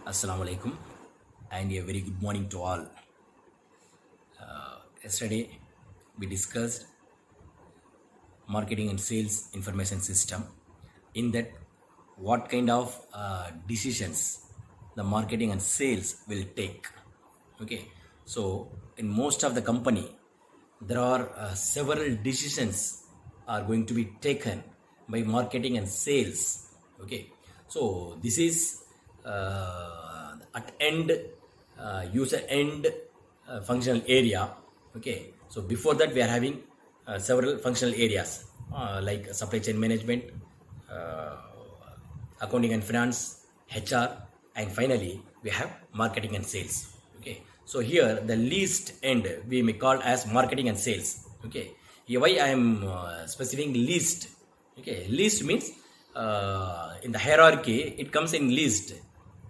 Assalamu alaikum and a very good morning to all. Yesterday we discussed marketing and sales information system. In that, what kind of decisions the marketing and sales will take. Okay, so in most of the company, there are several decisions are going to be taken by marketing and sales. Okay, so this is at end user end functional area. Okay, so before that we are having several functional areas like supply chain management, uh, accounting and finance, HR, and finally we have marketing and sales. Okay, so here the least end we may call as marketing and sales. Okay, here why I am specifying least. Okay, least means in the hierarchy it comes in least.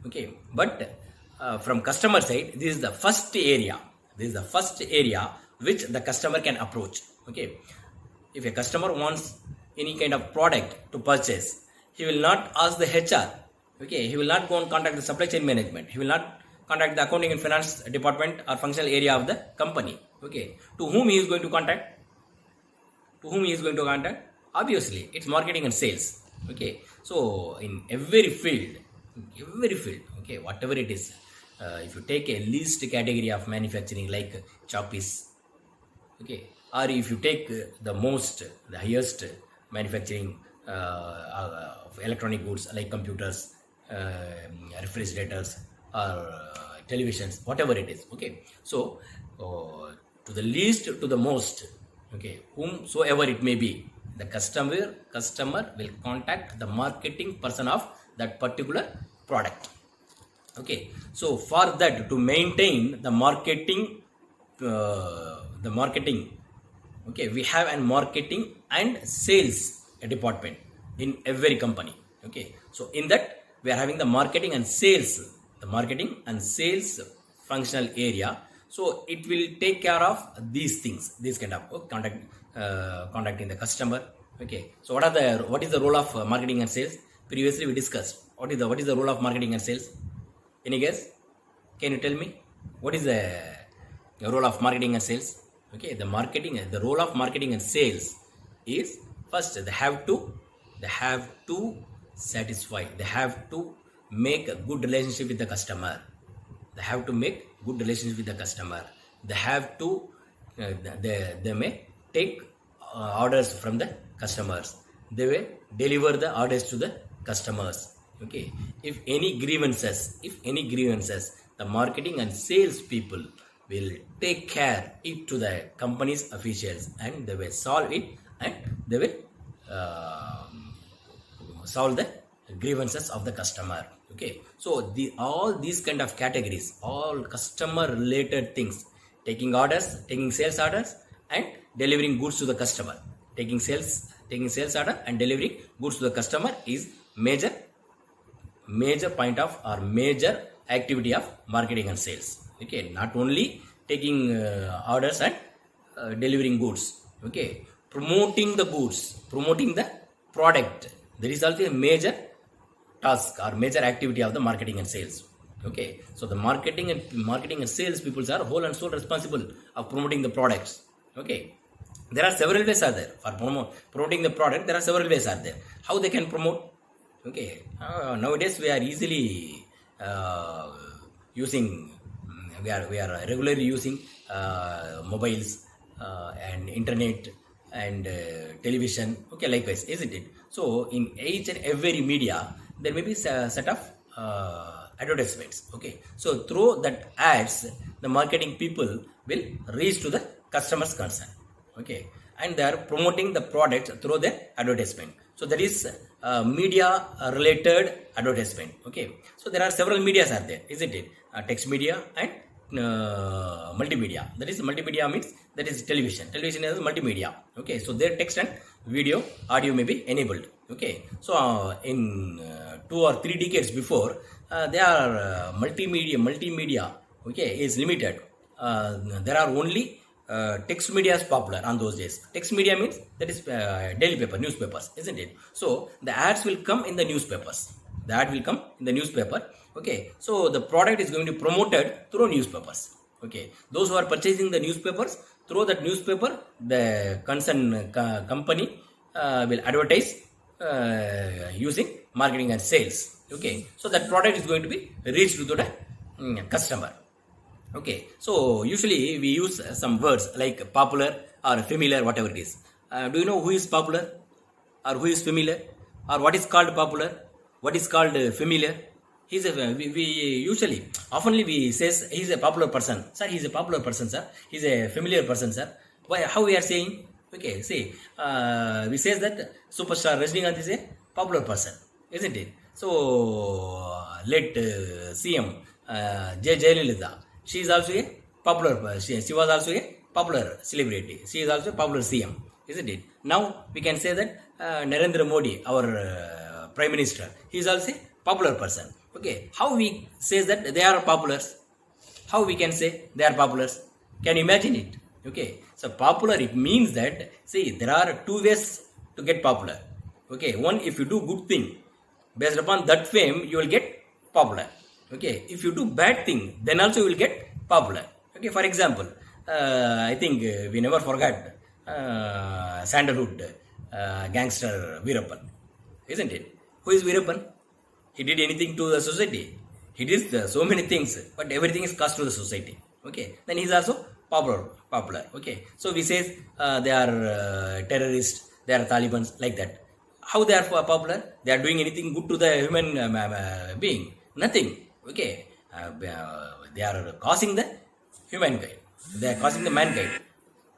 Okay, but from customer side, this is the first area. This is the first area which the customer can approach. Okay, if a customer wants any kind of product to purchase, he will not ask the HR. Okay, he will not go and contact the supply chain management. He will not contact the accounting and finance department or functional area of the company. Okay, to whom he is going to contact? To whom he is going to contact? Obviously, it's marketing and sales. Okay, so in every field, okay, whatever it is, if you take a least category of manufacturing like choppies, okay, or if you take the highest manufacturing of electronic goods like computers, refrigerators, or televisions, whatever it is. Okay, so to the least to the most, okay, whomsoever it may be, the customer will contact the marketing person of that particular product. Okay, so for that, to maintain the marketing, okay, we have an marketing and sales department in every company. Okay, so in that we are having the marketing and sales functional area. So it will take care of these things, these kind of contacting the customer. Okay, so what is the role of marketing and sales? Previously we discussed what is the role of marketing and sales. Any guess? Can you tell me what is the role of marketing and sales? Okay, the role of marketing and sales is first they have to satisfy, they have to make a good relationship with the customer. They have to make good relationship with the customer. They have to they may take orders from the customers. They will deliver the orders to the customers. Okay, if any grievances, the marketing and sales people will take care it to the company's officials, and they will solve it, and they will solve the grievances of the customer. Okay, so all these kind of categories, all customer related things, taking sales orders, and delivering goods to the customer. Taking sales order and delivering goods to the customer is major point of or major activity of marketing and sales. Okay, not only taking orders and delivering goods. Okay, promoting the product, there is also a major task or major activity of the marketing and sales. Okay, so the marketing and sales people are whole and sole responsible of promoting the products. Okay, there are several ways are there for promoting the product. There are several ways are there how they can promote. Okay, nowadays we are easily using we are regularly using mobiles and internet and television. Okay, likewise, isn't it? So in each and every media there may be a set of advertisements. Okay, so through that ads, the marketing people will reach to the customers concern. Okay, and they are promoting the product through their advertisement. So that is media related advertisement. Okay, so there are several medias are there, isn't it? Text media and multimedia. That is multimedia means that is television is multimedia. Okay, so their text and video audio may be enabled. Okay, so in 2 or 3 decades before, they are multimedia okay is limited. There are only text media is popular on those days. Text media means that is daily paper, newspapers, isn't it? So the ads will come in the newspapers. The ad will come in the newspaper, Okay, so the product is going to be promoted through newspapers. Okay, those who are purchasing the newspapers, through that newspaper, the concerned company will advertise using marketing and sales. Okay, so that product is going to be reached to the customer. Okay, so usually we use some words like popular or familiar, whatever it is. Do you know who is popular or who is familiar or what is called popular? What is called familiar? He's a we usually oftenly we says he's a popular person, sir. He's a popular person, sir. He's a familiar person, sir. Why? How we are saying? Okay, see, we says that superstar Rajinikanth is a popular person, isn't it? So let CM J. Jayalalitha. She is also a popular. She was also a popular celebrity. She is also a popular CM, isn't it? Now we can say that Narendra Modi, our Prime Minister, he is also a popular person. Okay, how we say that they are populars? How we can say they are populars? Can you imagine it? Okay, so popular, it means that, see, there are two ways to get popular. Okay, one, if you do good thing, based upon that fame, you will get popular. Okay, if you do bad thing, then also you will get popular. Okay, for example, I think we never forgot Sandalwood gangster Veerappan, isn't it? Who is Veerappan? He did anything to the society. He did so many things, but everything is cost to the society. Okay, then he is also popular. Okay, so we say they are terrorists, they are Talibans, like that. How they are popular? They are doing anything good to the human being? Nothing. Okay, they are causing the humankind. They are causing the mankind.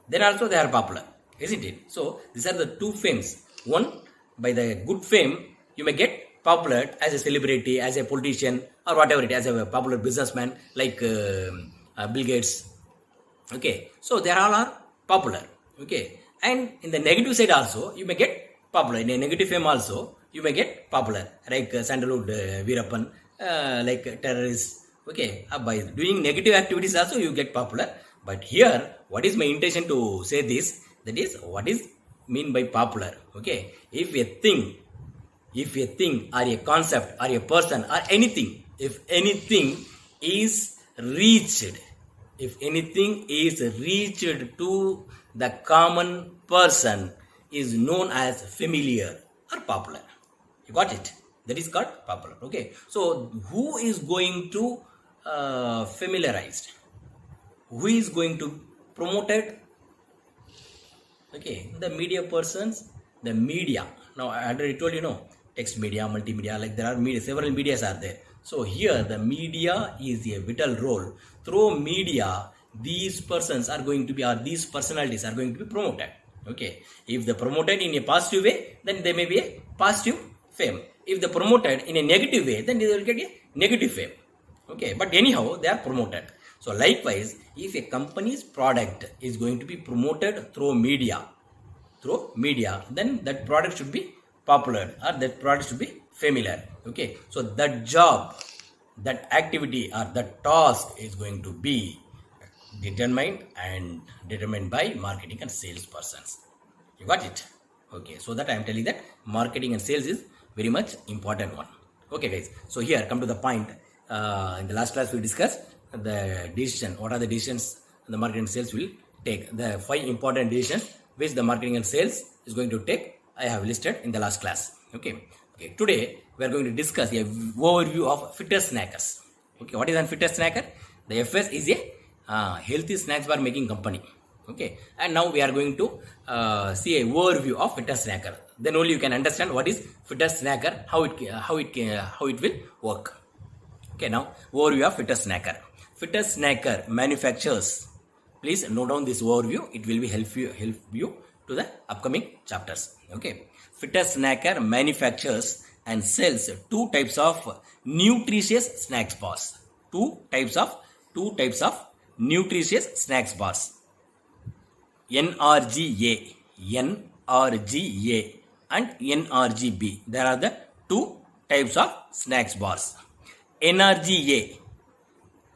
Then also they are popular, isn't it? So these are the two fames. One, by the good fame, you may get popular as a celebrity, as a politician, or whatever it is, as a popular businessman like Bill Gates. Okay, so they all are popular. Okay, and in the negative side also, you may get popular. In a negative fame also, you may get popular, like Sandalwood Veerappan, like terrorists. Okay, by doing negative activities also, you get popular. But here, what is my intention to say this? That is, what is mean by popular? Okay, if a thing or a concept or a person or anything, if anything is reached to the common person, is known as familiar or popular. You got it? That is called popular. Okay, so who is going to familiarized? Who is going to promoted? Okay, the media persons, the media. Now I already told you, text media, multimedia, like there are media, several medias are there. So here the media is a vital role. Through media, these persons are going to be, or these personalities are going to be promoted. Okay, if they promoted in a positive way, then they may be a positive fame. If they promoted in a negative way, then they will get a negative fame. Okay, but anyhow, they are promoted. So likewise, if a company's product is going to be promoted through media, then that product should be popular or that product should be familiar. Okay, so that job, that activity or that task is going to be determined by marketing and sales persons. You got it? Okay, so that I am telling that marketing and sales is very much important one. Okay guys, so here come to the point. In the last class we discussed the decision. What are the decisions the marketing and sales will take? The 5 important decisions which the marketing and sales is going to take, I have listed in the last class. Okay, today we are going to discuss a overview of Fittest Snackers. Okay, what is an Fittest Snacker? The FS is a healthy snacks bar making company. Okay, and now we are going to see a overview of Fittest Snacker. Then only you can understand what is Fittest Snacker, how it will work. Okay, now overview of Fittest Snacker. Fittest Snacker manufactures. Please note down this overview. It will be help you to the upcoming chapters. Okay, Fittest Snacker manufactures and sells two types of nutritious snacks bars. Two types of nutritious snacks bars. NRGA and NRGB. There are the two types of snacks bars. NRGA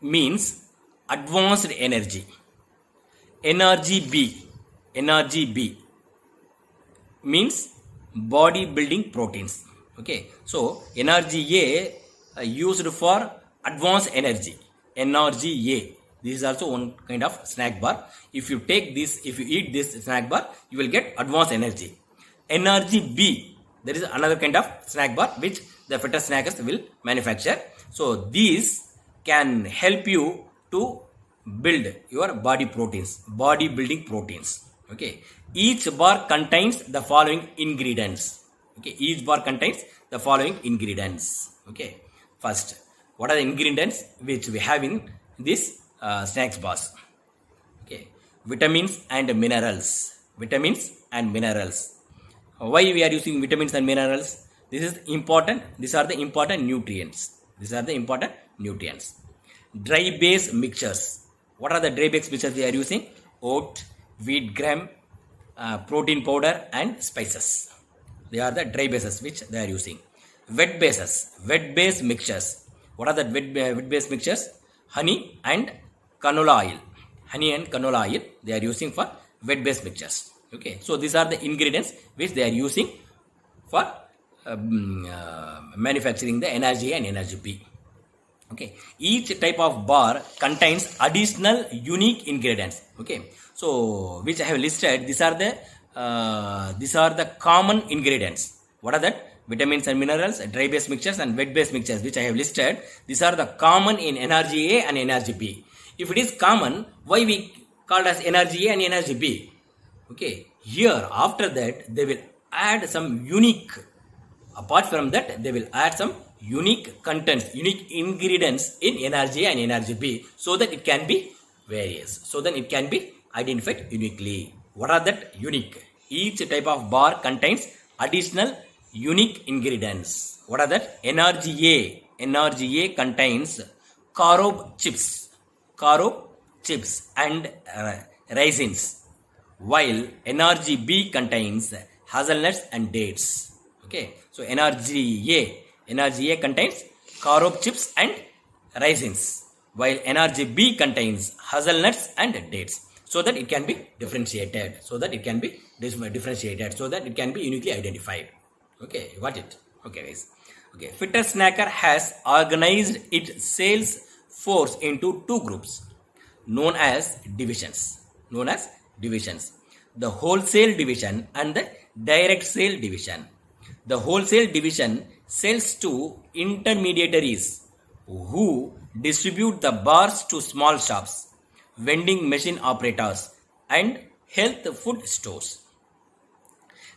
means advanced energy. NRGB means body building proteins. Okay, so NRGA used for advanced energy, NRGA. This is also one kind of snack bar. If you take this, if you eat this snack bar, you will get advanced energy. NRGB, there is another kind of snack bar which the fitness snackers will manufacture. So these can help you to build your body proteins, body building proteins. Okay, each bar contains the following ingredients. Okay, each bar contains the following ingredients. Okay, first, what are the ingredients which we have in this snacks bars? Okay, vitamins and minerals. Vitamins and minerals. Why we are using vitamins and minerals? This is important. These are the important nutrients. These are the important nutrients. Dry base mixtures. What are the dry base mixtures we are using? Oat, wheat gram, protein powder and spices. They are the dry bases which they are using. Wet bases. Wet base mixtures. What are the wet base mixtures? Honey and canola oil. Honey and canola oil they are using for wet base mixtures. Okay, so these are the ingredients which they are using for manufacturing the energy and energy B. Okay, each type of bar contains additional unique ingredients. Okay, so which I have listed, these are the common ingredients. What are that? Vitamins and minerals, dry base mixtures and wet base mixtures which I have listed. These are the common in energy A and energy B. If it is common, why we called as energy A and energy B? Okay, here after that they will add some unique, apart from that they will add some unique contents, unique ingredients in energy and energy B, so that it can be various, so that it can be identified uniquely. What are that unique? Each type of bar contains additional unique ingredients. What are that? NRGA. NRGA contains carob chips and raisins, while NRGB contains hazelnuts and dates. Okay, so NRGA contains carob chips and raisins, while NRGB contains hazelnuts and dates, so that it can be differentiated, so that it can be uniquely identified. Okay, you got it? Okay, guys. Okay, Fitness Snacker has organized its sales force into two groups known as divisions. The wholesale division and the direct sale division. The wholesale division sells to intermediaries who distribute the bars to small shops, vending machine operators, and health food stores.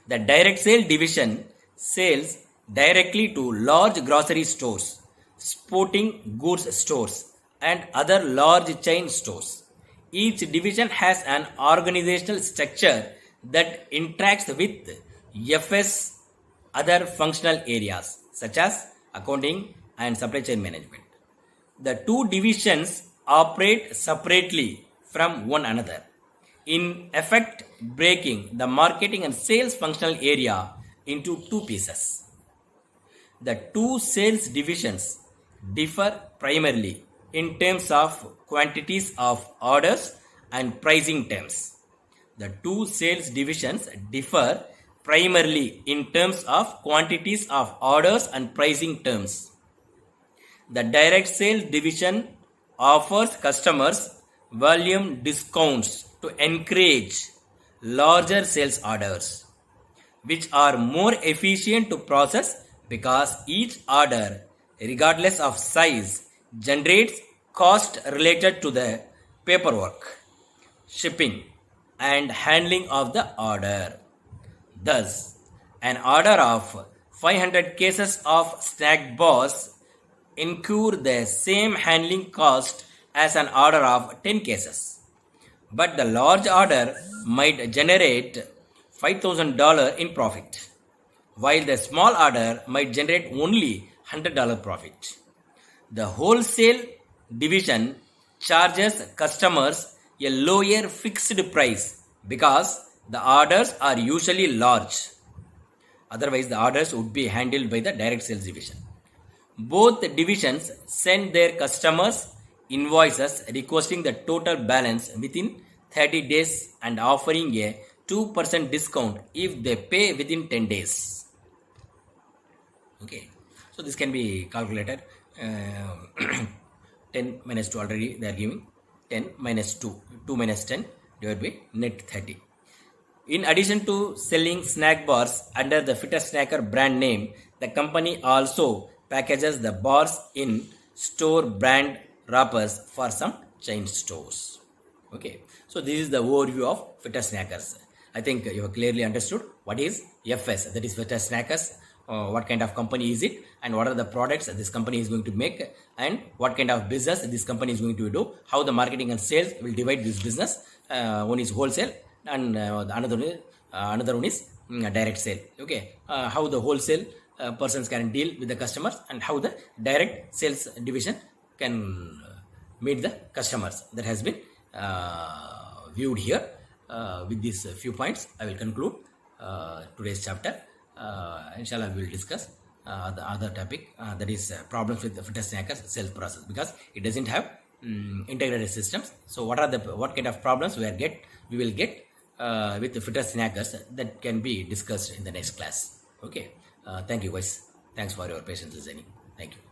The direct sale division sells directly to large grocery stores, sporting goods stores, and other large chain stores. Each division has an organizational structure that interacts with FS other functional areas such as accounting and supply chain management. The two divisions operate separately from one another, in effect breaking the marketing and sales functional area into two pieces. The two sales divisions differ primarily in terms of quantities of orders and pricing terms. The two sales divisions differ primarily in terms of quantities of orders and pricing terms. The direct sales division offers customers volume discounts to encourage larger sales orders, which are more efficient to process because each order, regardless of size, generates cost related to the paperwork, shipping, and handling of the order. Thus, an order of 500 cases of snack bars incur the same handling cost as an order of 10 cases. But the large order might generate $5,000 in profit, while the small order might generate only $100 profit. The wholesale division charges customers a lower fixed price because the orders are usually large. Otherwise, the orders would be handled by the direct sales division. Both divisions send their customers invoices requesting the total balance within 30 days and offering a 2% discount if they pay within 10 days. Okay, so this can be calculated 10 minus 2 already they are giving 10 minus 2, 2 minus 10 divided by net 30. In addition to selling snack bars under the Fitter Snacker brand name, the company also packages the bars in store brand wrappers for some chain stores. Okay, so this is the overview of Fitter Snackers. I think you have clearly understood what is FS, that is Fitter Snackers, what kind of company is it, and what are the products that this company is going to make, and what kind of business this company is going to do, how the marketing and sales will divide this business. One is wholesale, and another one is direct sale. Okay, how the wholesale persons can deal with the customers, and how the direct sales division can meet the customers. That has been viewed here. With these few points, I will conclude today's chapter. Inshallah, we will discuss the other topic, that is problems with the Fitter Snackers sales process, because it doesn't have integrated systems. So what kind of problems we will get with the Fitter Snackers, that can be discussed in the next class. Okay, thank you guys. Thanks for your patience listening. Thank you.